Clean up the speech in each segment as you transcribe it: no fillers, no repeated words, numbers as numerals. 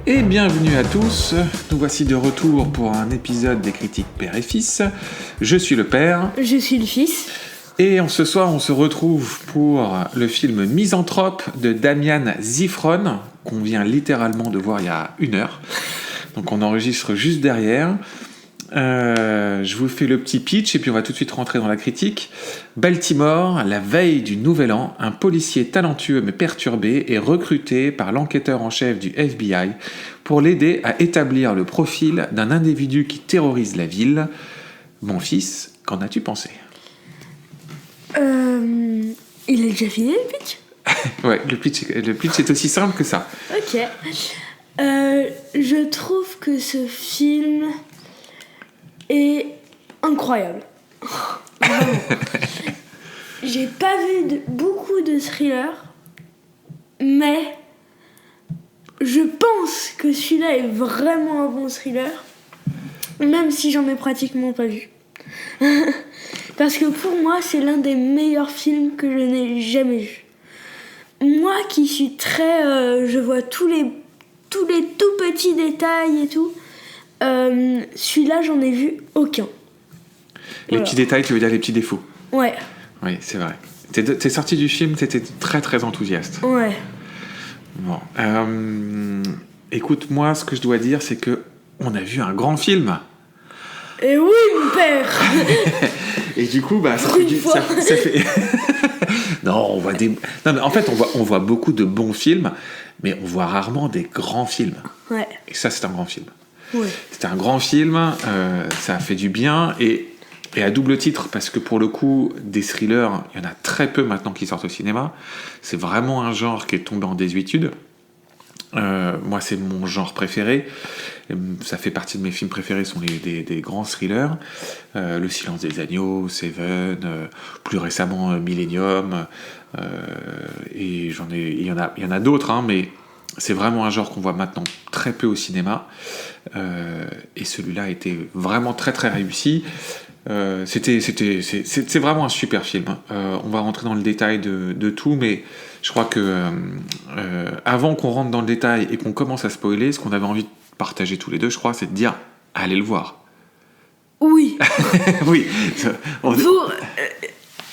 Et bienvenue à tous, nous voici de retour pour un épisode des critiques père et fils. Je suis le père. Je suis le fils. Et ce soir, on se retrouve pour le film Misanthrope de Damian Zifron, qu'on vient littéralement de voir il y a 1 heure. Donc on enregistre juste derrière. Je vous fais le petit pitch et puis on va tout de suite rentrer dans la critique. Baltimore, la veille du Nouvel An, un policier talentueux mais perturbé est recruté par l'enquêteur en chef du FBI pour l'aider à établir le profil d'un individu qui terrorise la ville. Mon fils, qu'en as-tu pensé ? Il est déjà fini le pitch ? Ouais, le pitch est aussi simple que ça. Ok. Je trouve que ce film est incroyable. Vraiment. J'ai pas vu beaucoup de thrillers, mais je pense que celui-là est vraiment un bon thriller, même si j'en ai pratiquement pas vu. Parce que pour moi, c'est l'un des meilleurs films que je n'ai jamais vu. Moi qui suis très... je vois tous les tout petits détails et tout. Celui-là, j'en ai vu aucun. Les petits détails, tu veux dire les petits défauts ? Ouais. Oui, c'est vrai. T'es sorti du film, t'étais très très enthousiaste. Ouais. Bon. Écoute, moi, ce que je dois dire, c'est que on a vu un grand film. Et oui, mon père. Et du coup, ça fait... Non, on voit des... Non, mais en fait, on voit beaucoup de bons films, mais on voit rarement des grands films. Ouais. Et ça, c'est un grand film. Ouais. C'était un grand film, ça a fait du bien, et à double titre, parce que pour le coup, des thrillers, il y en a très peu maintenant qui sortent au cinéma. C'est vraiment un genre qui est tombé en désuétude. Moi, c'est mon genre préféré. Ça fait partie de mes films préférés, sont des grands thrillers. Le Silence des agneaux, Seven, plus récemment Millennium, et il y en a d'autres, hein, mais c'est vraiment un genre qu'on voit maintenant très peu au cinéma. Et celui-là a été vraiment très très réussi. C'est vraiment un super film. On va rentrer dans le détail de tout, mais je crois que avant qu'on rentre dans le détail et qu'on commence à spoiler, ce qu'on avait envie de partager tous les deux, je crois, c'est de dire allez le voir. Oui. Oui. Pour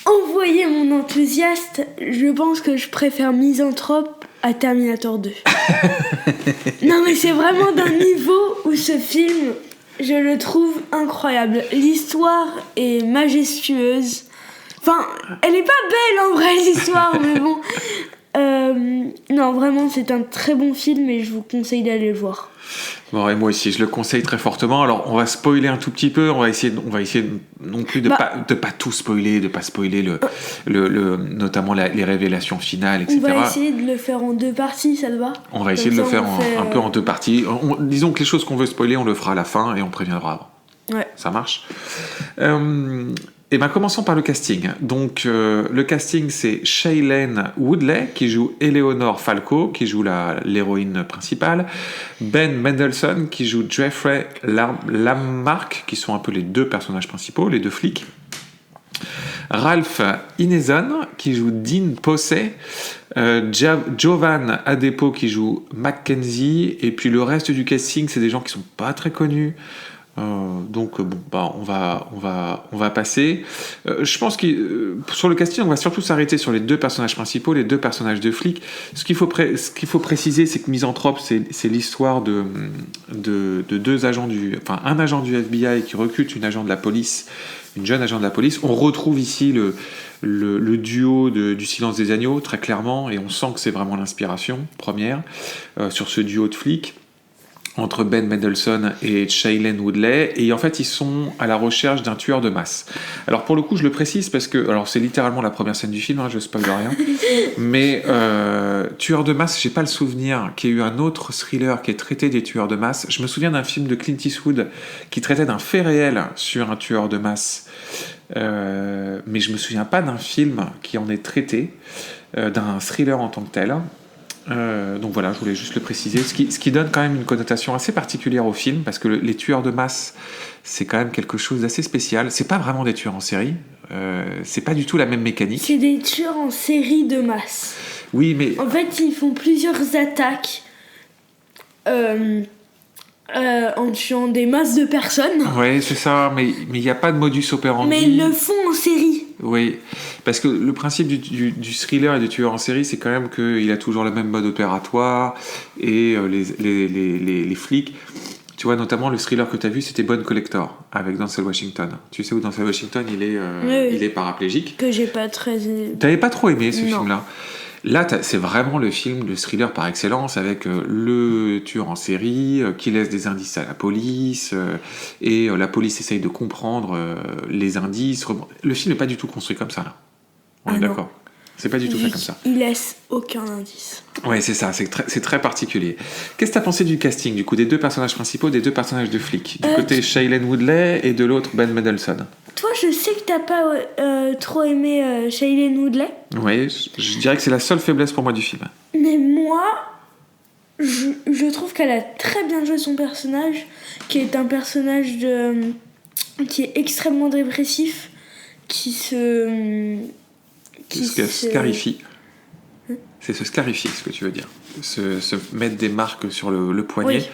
envoyer mon enthousiasme, je pense que je préfère Misanthrope à Terminator 2. Non, mais c'est vraiment d'un niveau où ce film, je le trouve incroyable. L'histoire est majestueuse. Enfin, elle est pas belle en vrai, l'histoire, mais bon. Non, vraiment, c'est un très bon film et je vous conseille d'aller le voir. Bon, et moi aussi, je le conseille très fortement. Alors, on va spoiler un tout petit peu. On va essayer non plus de pas tout spoiler, de pas spoiler notamment les révélations finales, etc. On va essayer de le faire en 2 parties, ça te va ? On va essayer de le faire un peu en 2 parties. Disons que les choses qu'on veut spoiler, on le fera à la fin et on préviendra avant. Ouais. Ça marche. Et commençons par le casting. Donc, le casting, c'est Shailene Woodley, qui joue Eleanor Falco, qui joue l'héroïne principale. Ben Mendelsohn, qui joue Jeffrey Lamarck, qui sont un peu les 2 personnages principaux, les 2 flics. Ralph Ineson, qui joue Dean Posey. Jovan Adepo, qui joue Mackenzie. Et puis le reste du casting, c'est des gens qui sont pas très connus. Donc on va passer. Je pense que sur le casting, on va surtout s'arrêter sur les 2 personnages principaux, les 2 personnages de flics. Ce qu'il faut préciser, c'est que Misanthrope, c'est l'histoire de 2 agents un agent du FBI qui recrute une jeune agent de la police. On retrouve ici le duo du Silence des agneaux, très clairement, et on sent que c'est vraiment l'inspiration première sur ce duo de flics entre Ben Mendelsohn et Shailene Woodley, et en fait ils sont à la recherche d'un tueur de masse. Alors pour le coup je le précise parce que c'est littéralement la première scène du film, je spoil rien, mais tueur de masse, j'ai pas le souvenir qu'il y ait eu un autre thriller qui ait traité des tueurs de masse. Je me souviens d'un film de Clint Eastwood qui traitait d'un fait réel sur un tueur de masse, mais je me souviens pas d'un film qui en ait traité, d'un thriller en tant que tel. Donc voilà, je voulais juste le préciser, ce qui donne quand même une connotation assez particulière au film, parce que les tueurs de masse, c'est quand même quelque chose d'assez spécial. C'est pas vraiment des tueurs en série, c'est pas du tout la même mécanique. C'est des tueurs en série de masse. Oui, mais... En fait, ils font plusieurs attaques en tuant des masses de personnes. Ouais, c'est ça, mais il n'y a pas de modus operandi. Mais ils le font en série. Oui, parce que le principe du thriller et du tueur en série, c'est quand même qu'il a toujours le même mode opératoire, et les flics... Tu vois, notamment le thriller que tu as vu, c'était Bone Collector, avec Denzel Washington. Tu sais où Denzel Washington, il est paraplégique. Que j'ai pas très... T'avais pas trop aimé ce Non. film-là. Là, c'est vraiment le film, le thriller par excellence, avec le tueur en série qui laisse des indices à la police, et la police essaye de comprendre les indices. Le film n'est pas du tout construit comme ça, là. On est d'accord. C'est pas du tout fait comme ça. Il laisse aucun indice. Ouais, c'est ça, c'est très particulier. Qu'est-ce que t'as pensé du casting, du coup, des deux personnages principaux, des deux personnages de flics? Du côté Shailene Woodley et de l'autre Ben Mendelsohn. Toi, je sais que t'as pas trop aimé Shailene Woodley. Oui, je dirais que c'est la seule faiblesse pour moi du film. Mais moi, je trouve qu'elle a très bien joué son personnage, qui est un personnage qui est extrêmement dépressif, qui se scarifie. C'est se scarifier, ce que tu veux dire. Se mettre des marques sur le poignet, oui.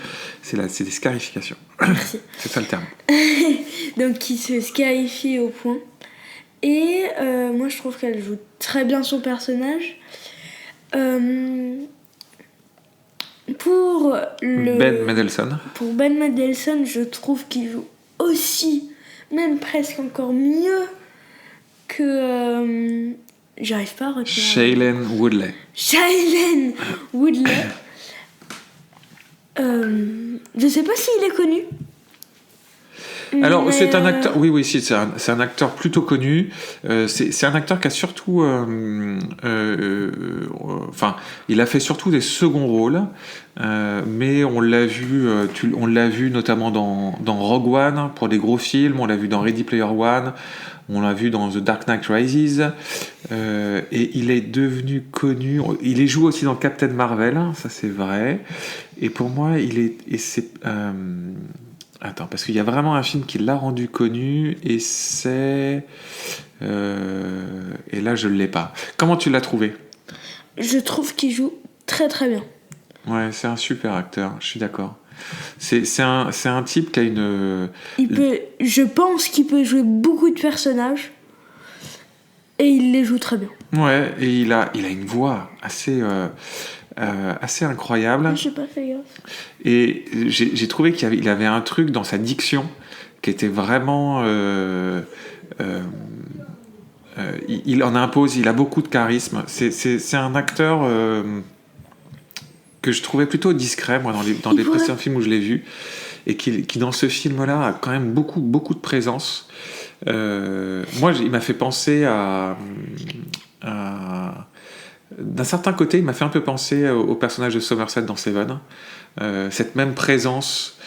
C'est des scarifications. Merci. C'est ça le terme. Donc, qui se scarifie au poing. Et moi, je trouve qu'elle joue très bien son personnage. Pour Ben Mendelsohn. Pour Ben Mendelsohn, je trouve qu'il joue aussi, même presque encore mieux que... j'arrive pas à retenir. Shailene Woodley. Shailene Woodley. Je sais pas s'il est connu. Alors, mais c'est un acteur... Oui, si, c'est un acteur plutôt connu. C'est un acteur qui a surtout... il a fait surtout des seconds rôles. Mais on l'a vu notamment dans Rogue One, pour des gros films. On l'a vu dans Ready Player One. On l'a vu dans The Dark Knight Rises. Et il est devenu connu... Il joue aussi dans Captain Marvel, ça c'est vrai. Et pour moi, il est... Attends, parce qu'il y a vraiment un film qui l'a rendu connu, et c'est... Et là, je ne l'ai pas. Comment tu l'as trouvé ? Je trouve qu'il joue très très bien. Ouais, c'est un super acteur, je suis d'accord. C'est un type qui a une... Je pense qu'il peut jouer beaucoup de personnages, et il les joue très bien. Ouais, et il a une voix assez incroyable. Je n'ai pas fait gaffe. Et j'ai trouvé qu'il avait un truc dans sa diction qui était vraiment... il en impose, il a beaucoup de charisme. C'est un acteur que je trouvais plutôt discret, moi, dans les précédents films où je l'ai vu, et qui dans ce film-là, a quand même beaucoup, beaucoup de présence. Moi, il m'a fait penser d'un certain côté, il m'a fait un peu penser au personnage de Somerset dans Seven. Cette même présence,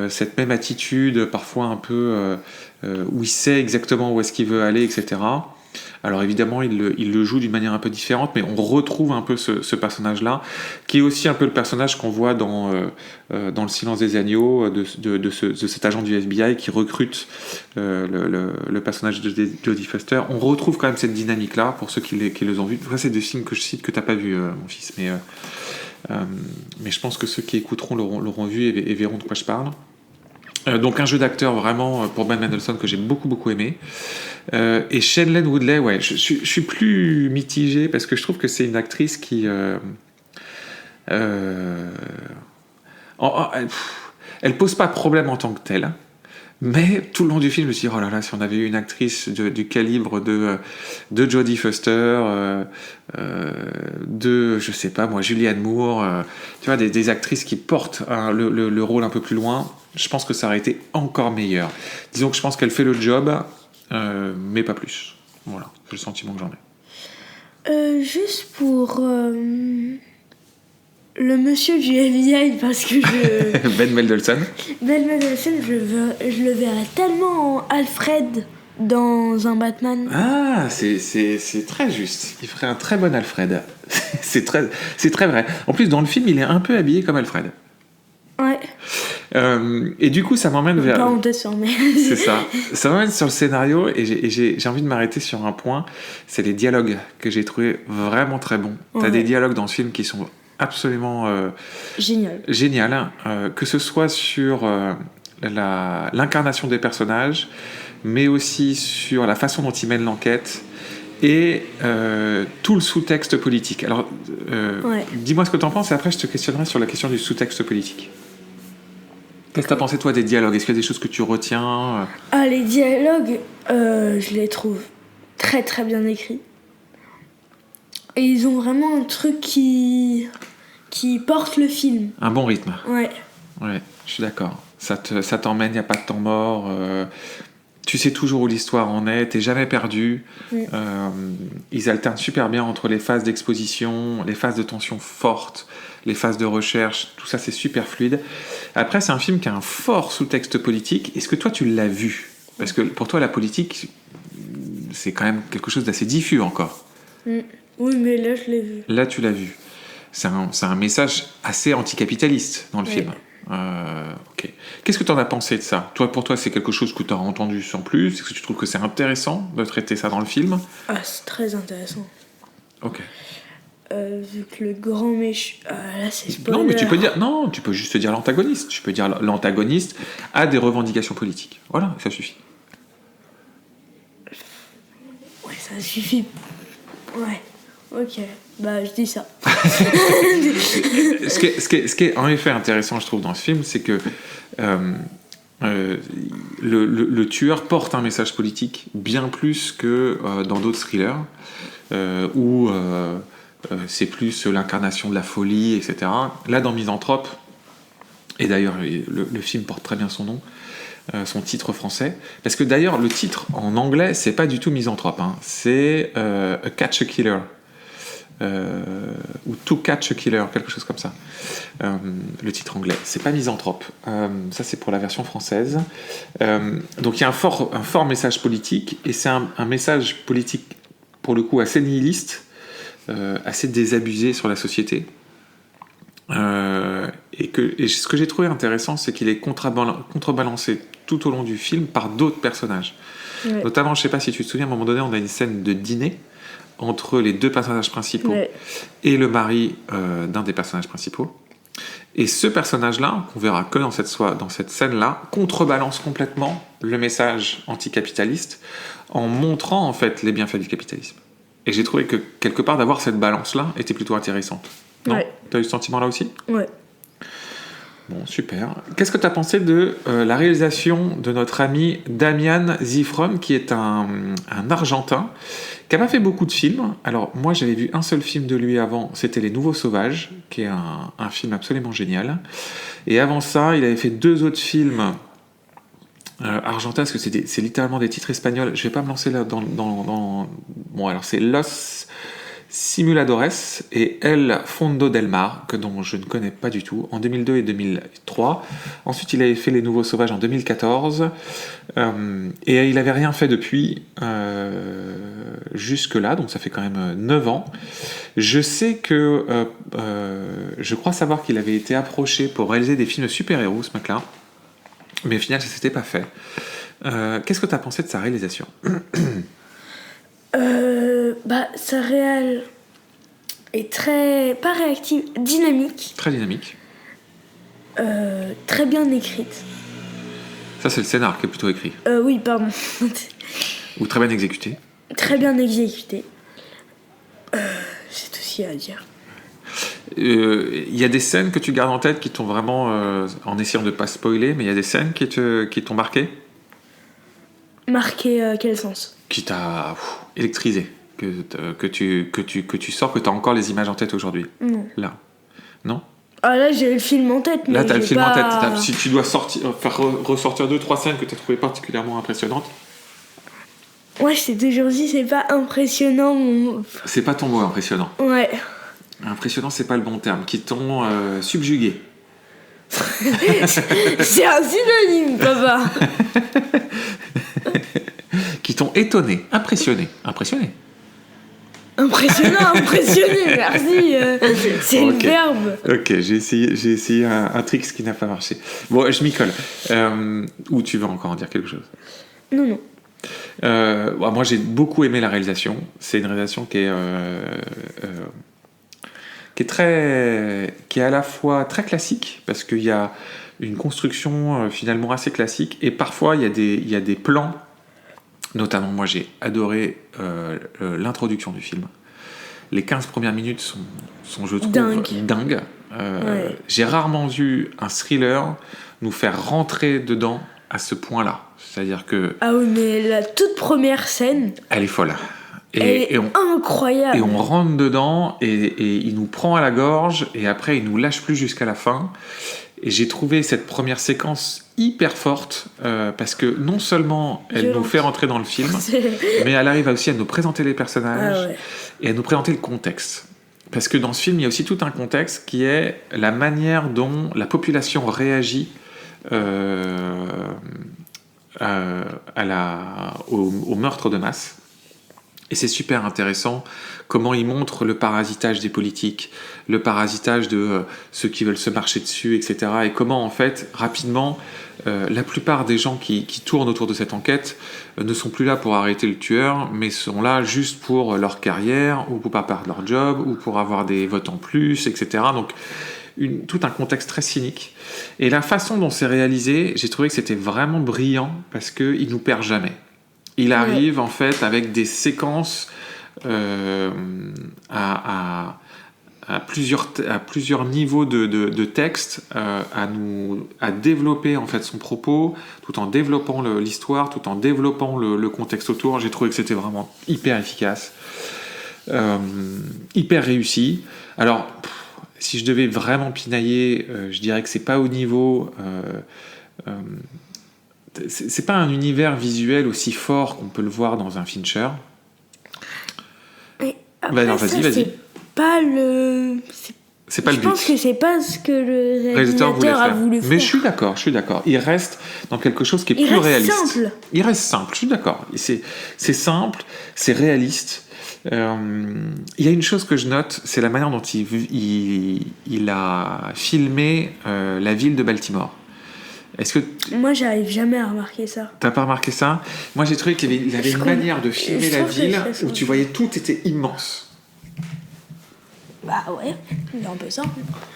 cette même attitude, parfois un peu où il sait exactement où est-ce qu'il veut aller, etc. Alors évidemment, il le joue d'une manière un peu différente, mais on retrouve un peu ce personnage-là, qui est aussi un peu le personnage qu'on voit dans Le Silence des agneaux, de cet agent du FBI qui recrute le personnage de Jodie Foster. On retrouve quand même cette dynamique-là, pour ceux qui les ont vus. Ça, c'est des films que je cite que tu n'as pas vu, mon fils, mais je pense que ceux qui écouteront l'auront vu et verront de quoi je parle. Donc un jeu d'acteur vraiment pour Ben Mendelsohn que j'ai beaucoup beaucoup aimé. Et Shailene Woodley, ouais, je suis plus mitigé parce que je trouve que c'est une actrice qui elle pose pas de problème en tant que telle, mais tout le long du film je me suis dit, oh là là, si on avait eu une actrice du calibre de Jodie Foster, de, je sais pas moi, Julianne Moore, tu vois, des actrices qui portent le rôle un peu plus loin, je pense que ça aurait été encore meilleur. Disons que je pense qu'elle fait le job, mais pas plus. Voilà, c'est le sentiment que j'en ai. Juste pour le monsieur du FBI, parce que Ben Mendelsohn. Ben Mendelsohn, je le verrais tellement en Alfred dans un Batman. Ah, c'est très juste. Il ferait un très bon Alfred. c'est très vrai. En plus, dans le film, il est un peu habillé comme Alfred. Ouais. Et du coup, ça m'emmène vers... Pas en dessin, mais... C'est ça. Ça m'emmène sur le scénario, et j'ai envie de m'arrêter sur un point. C'est les dialogues que j'ai trouvé vraiment très bons. Ouais. T'as des dialogues dans ce film qui sont absolument Génial. génial, que ce soit sur l'incarnation des personnages, mais aussi sur la façon dont ils mènent l'enquête et tout le sous-texte politique. Alors, Ouais. dis-moi ce que tu en penses et après je te questionnerai sur la question du sous-texte politique. Qu'est-ce que tu as pensé, toi, des dialogues? Est-ce qu'il y a des choses que tu retiens? Ah, les dialogues, je les trouve très très bien écrits. Et ils ont vraiment un truc qui porte le film. Un bon rythme. Ouais. Ouais, je suis d'accord. Ça t'emmène, il n'y a pas de temps mort. Tu sais toujours où l'histoire en est, t'es jamais perdu. Ils alternent super bien entre les phases d'exposition, les phases de tension forte, les phases de recherche. Tout ça, c'est super fluide. Après, c'est un film qui a un fort sous-texte politique. Est-ce que toi, tu l'as vu? Parce que pour toi, la politique, c'est quand même quelque chose d'assez diffus encore. Oui, mais là, je l'ai vu. Là, tu l'as vu. C'est un message assez anticapitaliste dans le Oui. film. Ok. Qu'est-ce que tu en as pensé de ça? Pour toi, c'est quelque chose que tu as entendu sans plus? Est-ce que tu trouves que c'est intéressant de traiter ça dans le film? Ah, c'est très intéressant. Ok. Vu que le grand méchant... Ah, là, c'est spoiler. Non, mais tu peux dire... Non, tu peux juste dire l'antagoniste. Tu peux dire l'antagoniste a des revendications politiques. Voilà, ça suffit. Ouais, ça suffit. Ouais. Ok. Bah, je dis ça. Ce qui est en effet intéressant, je trouve, dans ce film, c'est que le tueur porte un message politique bien plus que dans d'autres thrillers, où c'est plus l'incarnation de la folie, etc. Là, dans Misanthrope, et d'ailleurs, le film porte très bien son nom, son titre français, parce que d'ailleurs, le titre en anglais, c'est pas du tout Misanthrope, hein, c'est A Catch a Killer. Ou To Catch a Killer, quelque chose comme ça. Le titre anglais. C'est pas Misanthrope. Ça, c'est pour la version française. Donc, il y a un fort message politique, et c'est un message politique, pour le coup, assez nihiliste, assez désabusé sur la société. Et ce que j'ai trouvé intéressant, c'est qu'il est contrebalancé tout au long du film par d'autres personnages. Ouais. Notamment, je sais pas si tu te souviens, à un moment donné, on a une scène de dîner entre les deux personnages principaux et le mari d'un des personnages principaux. Et ce personnage-là, qu'on verra que dans cette scène-là, contrebalance complètement le message anticapitaliste en montrant en fait les bienfaits du capitalisme. Et j'ai trouvé que quelque part d'avoir cette balance-là était plutôt intéressante. Non? Ouais. T'as eu ce sentiment-là aussi? Ouais. Bon, super. Qu'est-ce que tu as pensé de la réalisation de notre ami Damian Zifron, qui est un Argentin, qui n'a pas fait beaucoup de films. Alors, moi, j'avais vu un seul film de lui avant, c'était Les Nouveaux Sauvages, qui est un film absolument génial. Et avant ça, il avait fait 2 autres films argentins, parce que c'est littéralement des titres espagnols. Je vais pas me lancer là dans... Bon, alors c'est Los Simuladores et El Fondo del Mar, dont je ne connais pas du tout, en 2002 et 2003. Ensuite, il avait fait Les Nouveaux Sauvages en 2014. Et il n'avait rien fait depuis jusque-là, donc ça fait quand même 9 ans. Je sais que... je crois savoir qu'il avait été approché pour réaliser des films de super-héros, ce mec-là. Mais au final, ça ne s'était pas fait. Qu'est-ce que tu as pensé de sa réalisation? Sa réal est très... pas réactive, dynamique. Très dynamique. Très bien écrite. Ça, c'est le scénar qui est plutôt écrit. Oui, pardon. Ou très bien exécuté. Très bien exécuté. C'est aussi à dire. Il y a des scènes que tu gardes en tête qui t'ont vraiment, en essayant de ne pas spoiler, mais il y a des scènes qui t'ont marqué? Marqué quel sens? Qui t'a électrisé, que tu sors, que tu as encore les images en tête aujourd'hui. Non. Là. Non? Ah là, j'ai le film en tête, mais Là, tu as le j'ai film pas... en tête. Si tu dois faire ressortir 2-3 scènes que tu as trouvées particulièrement impressionnantes. Ouais, je t'ai toujours dit, c'est pas impressionnant. C'est pas ton mot impressionnant. Ouais. Impressionnant, c'est pas le bon terme. Qui t'ont subjugué. C'est un synonyme, papa. Qui t'ont étonné, impressionné. Impressionné. Impressionnant, impressionné, merci. C'est le verbe. Ok, j'ai essayé un trick qui n'a pas marché. Bon, je m'y colle. Ou tu veux encore en dire quelque chose? Non. Moi, j'ai beaucoup aimé la réalisation. C'est une réalisation qui est qui est à la fois très classique, parce qu'il y a une construction finalement assez classique, et parfois il y a des plans, notamment moi j'ai adoré l'introduction du film. Les 15 premières minutes sont je trouve, dingues. Ouais. J'ai rarement vu un thriller nous faire rentrer dedans à ce point-là. C'est-à-dire que Ah oui, mais la toute première scène, elle est folle. elle est incroyable. Et on rentre dedans et il nous prend à la gorge et après il nous lâche plus jusqu'à la fin. Et j'ai trouvé cette première séquence hyper forte parce que non seulement elle nous fait rentrer dans le film, mais elle arrive aussi à nous présenter les personnages et à nous présenter le contexte. Parce que dans ce film, il y a aussi tout un contexte qui est la manière dont la population réagit au meurtre de masse. Et c'est super intéressant comment il montre le parasitage des politiques, le parasitage de ceux qui veulent se marcher dessus, etc. Et comment, en fait, rapidement, la plupart des gens qui tournent autour de cette enquête ne sont plus là pour arrêter le tueur, mais sont là juste pour leur carrière, ou pour pas perdre leur job, ou pour avoir des votes en plus, etc. Donc, tout un contexte très cynique. Et la façon dont c'est réalisé, j'ai trouvé que c'était vraiment brillant, parce qu'il nous perd jamais. Il arrive en fait avec des séquences à plusieurs niveaux de texte à développer en fait son propos tout en développant l'histoire, tout en développant le contexte autour. J'ai trouvé que c'était vraiment hyper efficace, hyper réussi. Alors si je devais vraiment pinailler, je dirais que c'est pas au niveau c'est pas un univers visuel aussi fort qu'on peut le voir dans un Fincher. Mais après, vas-y. C'est pas le. C'est pas le but. Je pense que c'est pas ce que le réalisateur a voulu faire. Mais je suis d'accord. Il reste dans quelque chose qui est plus réaliste. Il reste simple, je suis d'accord. C'est simple, c'est réaliste. Il y a une chose que je note, c'est la manière dont il a filmé la ville de Baltimore. Est-ce que moi, j'arrive jamais à remarquer ça. T'as pas remarqué ça? Moi, j'ai trouvé qu'il avait une manière de filmer la ville où tu voyais tout était immense. Bah ouais, c'est un peu ça.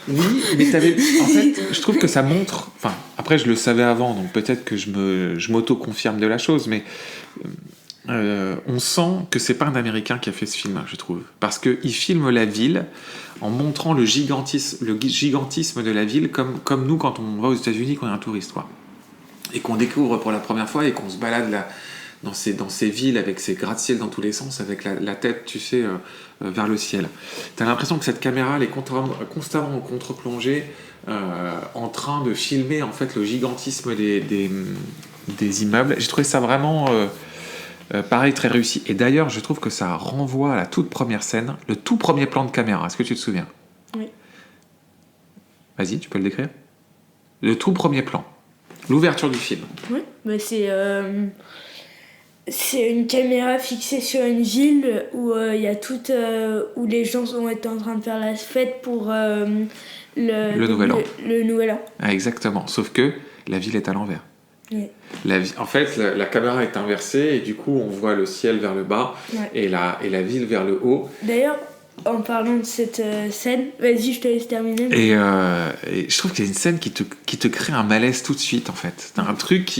Oui, mais en fait, je trouve que ça montre... Enfin, après, je le savais avant, donc peut-être que je m'auto-confirme de la chose, mais on sent que c'est pas un Américain qui a fait ce film, je trouve. Parce qu'il filme la ville en montrant le gigantisme de la ville, comme nous, quand on va aux États-Unis, qu'on est un touriste, quoi. Et qu'on découvre pour la première fois et qu'on se balade là, dans ces villes avec ces gratte-ciel dans tous les sens, avec la tête, tu sais, vers le ciel. T'as l'impression que cette caméra, elle est constamment en contre-plongée, en train de filmer en fait le gigantisme des immeubles. J'ai trouvé ça vraiment... pareil, très réussi. Et d'ailleurs, je trouve que ça renvoie à la toute première scène, le tout premier plan de caméra. Est-ce que tu te souviens? Oui. Vas-y, tu peux le décrire? Le tout premier plan. L'ouverture du film. Oui, mais c'est une caméra fixée sur une ville où il y a où les gens ont été en train de faire la fête pour le Nouvel An. Le Nouvel An. Ah, exactement. Sauf que la ville est à l'envers. Oui. En fait, la caméra est inversée et du coup, on voit le ciel vers le bas et la ville vers le haut. D'ailleurs, en parlant de cette scène, vas-y, je te laisse terminer. Et je trouve qu'il y a une scène qui te crée un malaise tout de suite, en fait. T'as un truc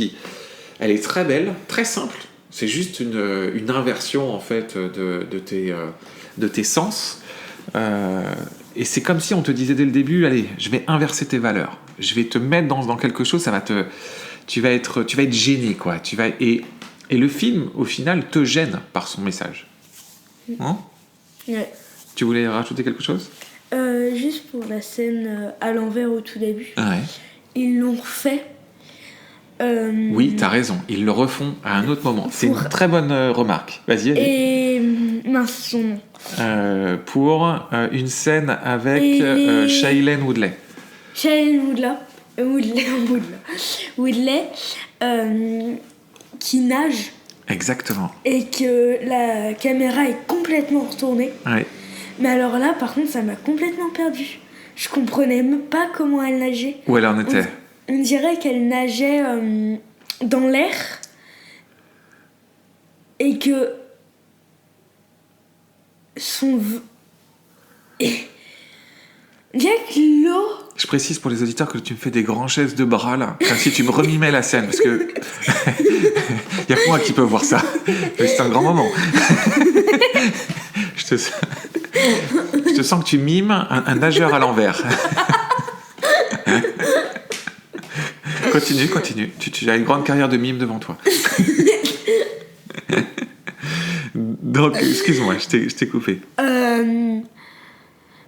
elle est très belle, très simple. C'est juste une inversion, en fait, de tes sens. Et c'est comme si on te disait dès le début, allez, je vais inverser tes valeurs. Je vais te mettre dans quelque chose, tu vas être gêné, quoi. Et le film, au final, te gêne par son message. Hein? Ouais. Tu voulais rajouter quelque chose? Juste pour la scène à l'envers au tout début. Ouais. Ils l'ont refait. Oui, t'as raison. Ils le refont à un autre moment. C'est une très bonne remarque. Vas-y, allez. Et mince, son nom. Pour une scène avec Shailene Woodley. Shailene Woodley, qui nage. Exactement. Et que la caméra est complètement retournée. Ouais. Mais alors là, par contre, ça m'a complètement perdue. Je comprenais même pas comment elle nageait. Où elle en était? On dirait qu'elle nageait dans l'air et que Avec l'eau. Je précise pour les auditeurs que tu me fais des grands gestes de bras là, comme si tu me remimais la scène, parce que il y a que moi qui peux voir ça. Mais c'est un grand moment. je te sens que tu mimes un nageur à l'envers. Continue. Tu as une grande carrière de mime devant toi. Donc, excuse-moi, je t'ai coupé.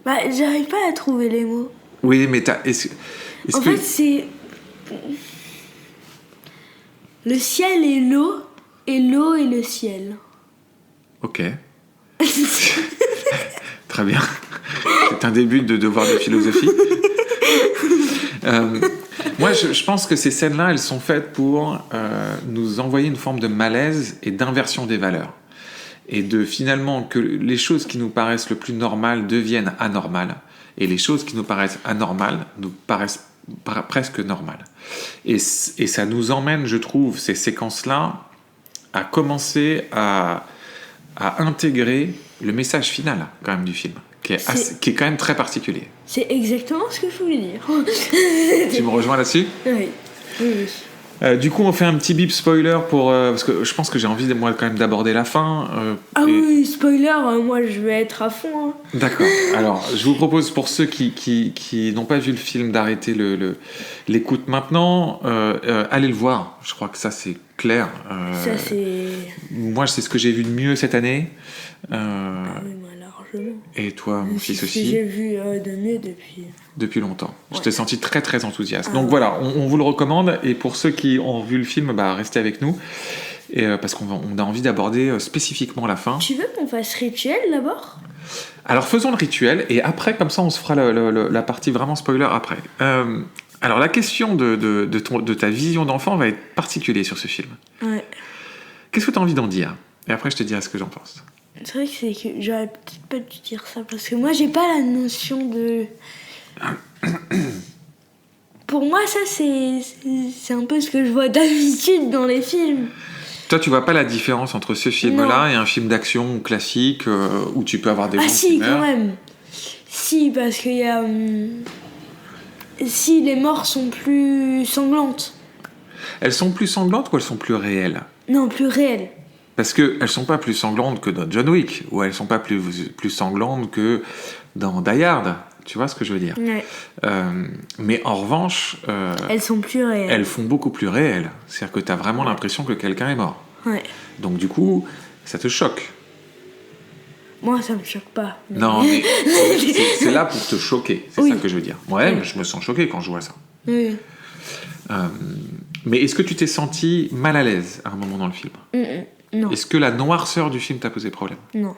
J'arrive pas à trouver les mots. Oui, mais En fait, c'est le ciel et l'eau et le ciel. Ok. Très bien. C'est un début de devoir de philosophie. Moi, je pense que ces scènes-là, elles sont faites pour nous envoyer une forme de malaise et d'inversion des valeurs. Et de finalement que les choses qui nous paraissent le plus normales deviennent anormales. Et les choses qui nous paraissent anormales nous paraissent presque normales. Et ça nous emmène, je trouve, ces séquences-là, à commencer à intégrer le message final, quand même, du film, qui est quand même très particulier. C'est exactement ce que je voulais dire. Tu me rejoins là-dessus ? Oui. Du coup, on fait un petit bip spoiler parce que je pense que j'ai envie, moi, quand même d'aborder la fin. Oui, spoiler, moi, je vais être à fond. Hein. D'accord. Alors, je vous propose, pour ceux qui n'ont pas vu le film, d'arrêter l'écoute maintenant. Allez le voir. Je crois que ça, c'est clair. Ça, c'est... Moi, c'est ce que j'ai vu de mieux cette année. Oui, moi, largement. Et toi, mon fils aussi. C'est ce que j'ai vu de mieux depuis longtemps. Ouais. Je t'ai senti très très enthousiaste. Donc voilà, on vous le recommande. Et pour ceux qui ont vu le film, restez avec nous. Et, parce qu'on a envie d'aborder spécifiquement la fin. Tu veux qu'on fasse rituel d'abord ? Alors faisons le rituel. Et après, comme ça, on se fera la partie vraiment spoiler après. Alors la question de ta vision d'enfant va être particulière sur ce film. Ouais. Qu'est-ce que tu as envie d'en dire ? Et après, je te dirai ce que j'en pense. C'est vrai que j'aurais peut-être pas dû dire ça parce que moi j'ai pas la notion de. Pour moi, ça c'est un peu ce que je vois d'habitude dans les films. Toi, tu vois pas la différence entre ce film-là et un film d'action classique où tu peux avoir des gens qui meurent ? Quand même. Si, parce qu'il y a. Si, les morts sont plus sanglantes. Elles sont plus sanglantes ou elles sont plus réelles ? Non, plus réelles. Parce qu'elles sont pas plus sanglantes que dans John Wick, ou elles sont pas plus sanglantes que dans Die Hard. Tu vois ce que je veux dire ? Ouais. Mais en revanche... elles sont plus réelles. Elles font beaucoup plus réelles. C'est-à-dire que tu as vraiment l'impression que quelqu'un est mort. Ouais. Donc du coup, ça te choque. Moi, ça me choque pas. Mais... Non, mais c'est là pour te choquer. C'est ça que je veux dire. Moi-même, je me sens choqué quand je vois ça. Oui. Mais est-ce que tu t'es senti mal à l'aise à un moment dans le film ? Non. Est-ce que la noirceur du film t'a posé problème ? Non.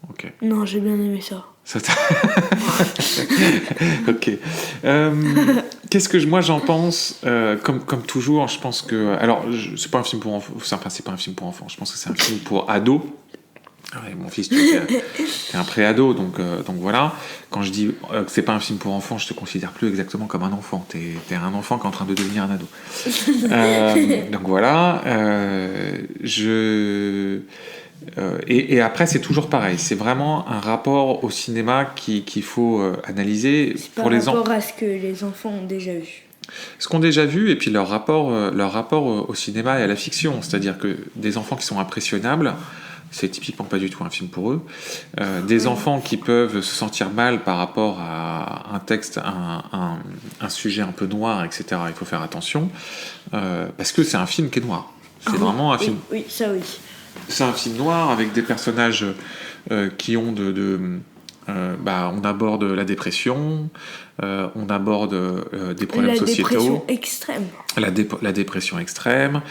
Ok. Non, j'ai bien aimé ça. Ok. Qu'est-ce que moi j'en pense ? Comme toujours, je pense que... Alors, c'est pas un film pour enfants. Enfin, c'est pas un film pour enfants. Je pense que c'est un film pour ados. Ouais, mon fils, tu es un pré-ado, donc voilà. Quand je dis que c'est pas un film pour enfants, je te considère plus exactement comme un enfant. T'es un enfant qui est en train de devenir un ado. Donc voilà. Et après, c'est toujours pareil. C'est vraiment un rapport au cinéma qu'il faut analyser. C'est par rapport à ce que les enfants ont déjà vu. Ce qu'on a déjà vu, et puis leur rapport au cinéma et à la fiction. C'est-à-dire que des enfants qui sont impressionnables, c'est typiquement pas du tout un film pour eux. Des enfants qui peuvent se sentir mal par rapport à un texte, un sujet un peu noir, etc. Il faut faire attention, parce que c'est un film qui est noir. C'est vraiment un film... Oui, ça oui. C'est un film noir avec des personnages qui ont on aborde la dépression, on aborde des problèmes sociétaux. La dépression extrême. La dépression extrême,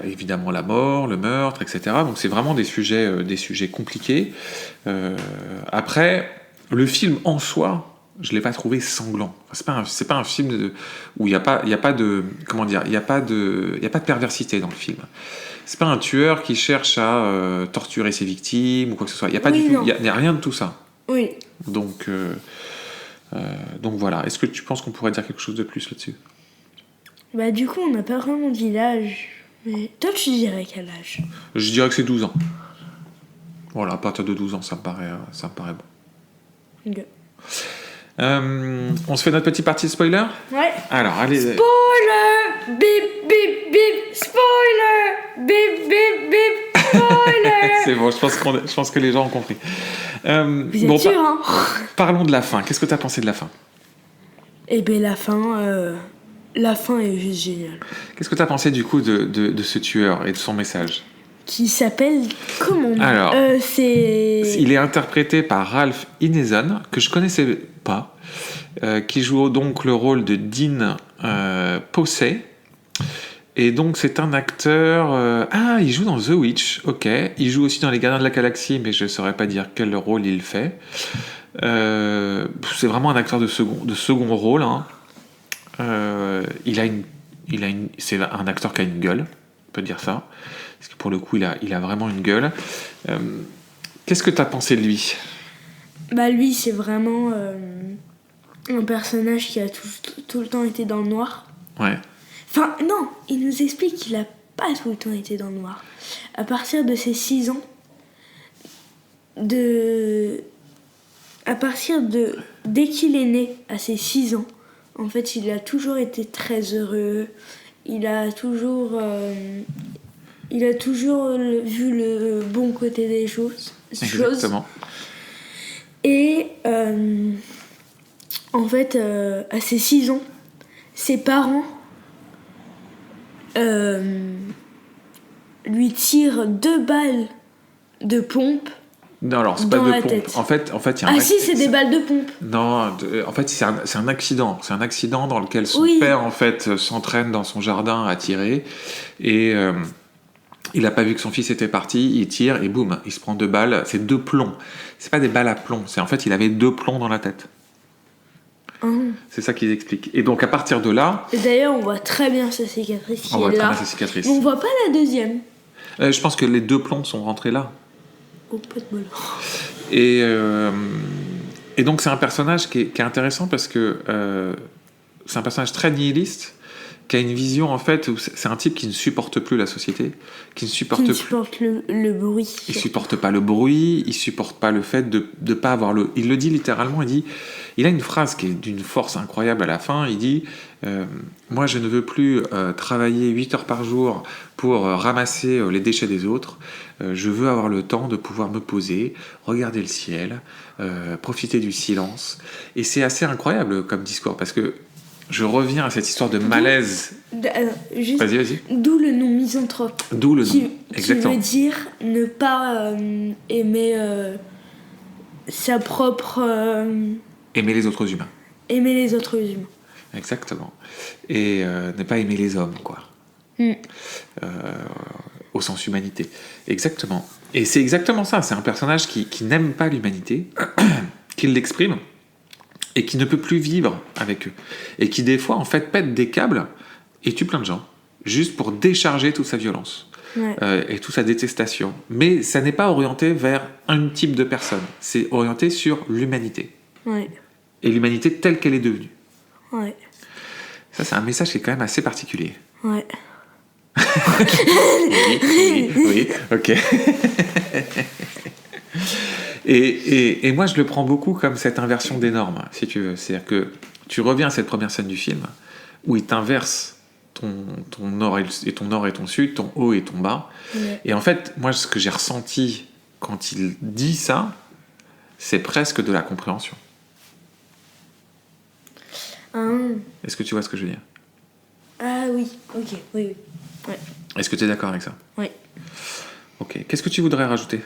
évidemment la mort, le meurtre, etc. Donc c'est vraiment des sujets compliqués. Après, le film en soi, je l'ai pas trouvé sanglant. Enfin, c'est pas un film où il y a pas de comment dire, il y a pas de perversité dans le film. C'est pas un tueur qui cherche à torturer ses victimes ou quoi que ce soit. Il y a pas du tout, il y a rien de tout ça. Oui. Donc voilà. Est-ce que tu penses qu'on pourrait dire quelque chose de plus là-dessus ? Du coup, on n'a pas vraiment dit l'âge. Mais toi, tu dirais quel âge ? Je dirais que c'est 12 ans. Voilà, à partir de 12 ans, ça me paraît bon. Ok. On se fait notre petit partie spoiler. Ouais. Alors, allez. Spoiler! Bip, bip, bip! Spoiler! Bip, bip, bip! Spoiler! C'est bon, je pense que les gens ont compris. Vous êtes sûr, hein? Parlons de la fin. Qu'est-ce que tu as pensé de la fin? Eh ben la fin est juste géniale. Qu'est-ce que tu as pensé du coup de ce tueur et de son message? Qui s'appelle comment? Alors, c'est... il est interprété par Ralph Ineson, que je connaissais pas, qui joue donc le rôle de Dean Posey. Et donc c'est un acteur... il joue dans The Witch, ok. Il joue aussi dans Les Gardiens de la Galaxie, mais je ne saurais pas dire quel rôle il fait. C'est vraiment un acteur de second rôle. Hein. C'est un acteur qui a une gueule, on peut dire ça. Parce que pour le coup, il a vraiment une gueule. Qu'est-ce que tu as pensé de lui? Bah lui, c'est vraiment un personnage qui a tout le temps été dans le noir. Ouais. Enfin, non, il nous explique qu'il a pas tout le temps été dans le noir. À partir de ses 6 ans, dès qu'il est né, à ses 6 ans, en fait, il a toujours été très heureux. Il a toujours vu le bon côté des choses. Exactement. Et en fait, à ses 6 ans, ses parents lui tirent 2 balles de pompe. Non, alors c'est pas dans de la pompe. tête. En fait, il y a Ah si, c'est des balles de pompe. Non, en fait, c'est un accident. C'est un accident dans lequel son Oui. père, en fait, s'entraîne dans son jardin à tirer. Et il n'a pas vu que son fils était parti. Il tire et boum, il se prend 2 balles. C'est 2 plombs. C'est pas des balles à plomb. En fait, il avait 2 plombs dans la tête. C'est ça qu'ils expliquent. Et donc, à partir de là... Et d'ailleurs, on voit très bien sa cicatrice qui On voit est très là. bien sa cicatrice. Mais on voit pas la deuxième. Je pense que les 2 plombs sont rentrés là. Oh, pas de bol. Et donc c'est un personnage qui est intéressant parce que c'est un personnage très nihiliste, qui a une vision en fait où c'est un type qui ne supporte plus la société, qui ne supporte le bruit. Il supporte pas le bruit, il supporte pas le fait de pas avoir le... Il le dit littéralement, il a une phrase qui est d'une force incroyable à la fin, il dit moi je ne veux plus travailler 8 heures par jour pour ramasser les déchets des autres, je veux avoir le temps de pouvoir me poser, regarder le ciel, profiter du silence. Et c'est assez incroyable comme discours, parce que je reviens à cette histoire de malaise. Juste, Vas-y. D'où le nom misanthrope. D'où le nom. Qui Exactement. veut dire ne pas aimer sa propre... Aimer les autres humains. Aimer les autres humains. Exactement. Et ne pas aimer les hommes, quoi. Au sens humanité. Exactement. Et c'est exactement ça. C'est un personnage qui n'aime pas l'humanité, qui l'exprime, et qui ne peut plus vivre avec eux. Et qui, des fois, en fait, pète des câbles et tue plein de gens, juste pour décharger toute sa violence. Ouais. Et toute sa détestation. Mais ça n'est pas orienté vers un type de personne. C'est orienté sur l'humanité. Ouais. Et l'humanité telle qu'elle est devenue. Ouais. Ça, c'est un message qui est quand même assez particulier. Ouais. oui, ok. Et moi, je le prends beaucoup comme cette inversion des normes, si tu veux. C'est-à-dire que tu reviens à cette première scène du film, où il t'inverse ton nord et ton sud, ton haut et ton bas. Ouais. Et en fait, moi, ce que j'ai ressenti quand il dit ça, c'est presque de la compréhension. Est-ce que tu vois ce que je veux dire? Ah oui, ok, oui. Ouais. Est-ce que tu es d'accord avec ça? Oui. Ok. Qu'est-ce que tu voudrais rajouter?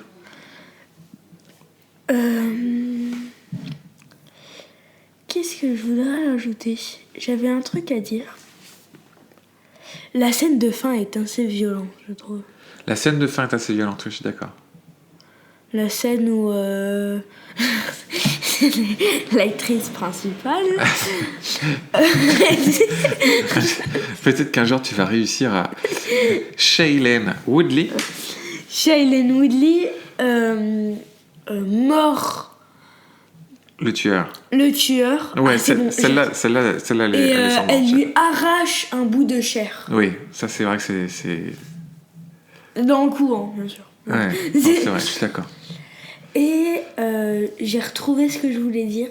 Qu'est-ce que je voudrais rajouter? J'avais un truc à dire. La scène de fin est assez violente, je trouve. La scène de fin est assez violente, oui, je suis d'accord. La scène où l'actrice principale... Peut-être qu'un jour tu vas réussir à... Shailene Woodley. Shailene Woodley mord Le tueur. Ah, Ouais, c'est bon, celle-là, elle et est sans elle manche. lui arrache un bout de chair. Oui, ça c'est vrai que c'est... Dans le courant, bien sûr. Ouais, non, c'est vrai, je suis d'accord. Et j'ai retrouvé ce que je voulais dire.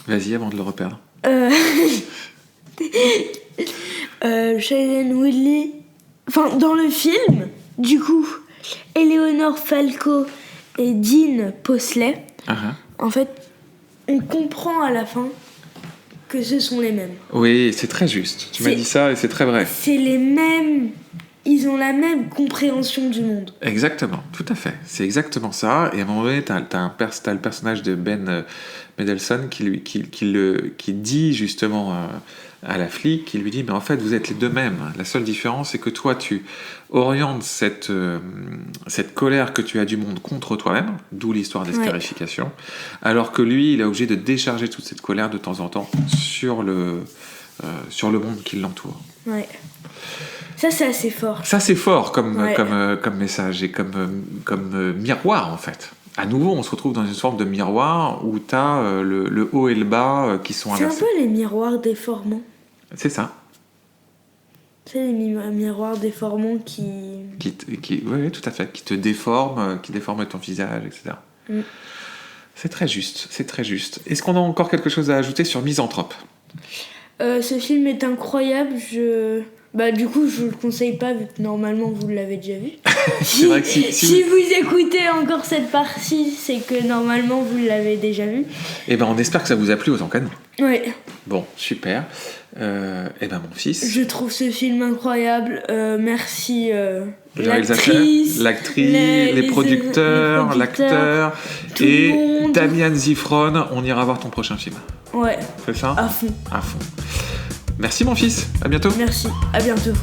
Vas-y, avant de le reperdre. Shailene Woodley. Enfin, dans le film, du coup, Eleanor Falco et Dean Posley, en fait, on comprend à la fin que ce sont les mêmes. Oui, c'est très juste. Tu m'as dit ça et c'est très vrai. C'est les mêmes. Ils ont la même compréhension du monde. Exactement, tout à fait. C'est exactement ça. Et à un moment donné, t'as le personnage de Ben Mendelsohn qui dit justement à la flic, qui lui dit, mais en fait, vous êtes les deux mêmes. La seule différence, c'est que toi, tu orientes cette colère que tu as du monde contre toi-même, d'où l'histoire des scarifications, alors que lui, il est obligé de décharger toute cette colère de temps en temps sur le monde qui l'entoure. Ouais. Ça, c'est assez fort. Ça, c'est fort comme message et comme miroir, en fait. À nouveau, on se retrouve dans une forme de miroir où tu as le haut et le bas qui sont inversés. C'est un peu les miroirs déformants. C'est ça. C'est les miroirs déformants qui... Oui, tout à fait. Qui te déforment, qui déforment ton visage, etc. Mm. C'est très juste, c'est très juste. Est-ce qu'on a encore quelque chose à ajouter sur Misanthrope ? Ce film est incroyable, du coup, je vous le conseille pas, vu que normalement, vous l'avez déjà vu. C'est vrai que si vous écoutez encore cette partie, c'est que normalement, vous l'avez déjà vu. Eh ben, on espère que ça vous a plu autant qu'à nous. Oui. Bon, super. Eh ben, mon fils... Je trouve ce film incroyable. Merci l'actrice, les producteurs, l'acteur et Damian Zifron. On ira voir ton prochain film. Ouais. C'est ça ? À fond. À fond. Merci mon fils, à bientôt. Merci, à bientôt.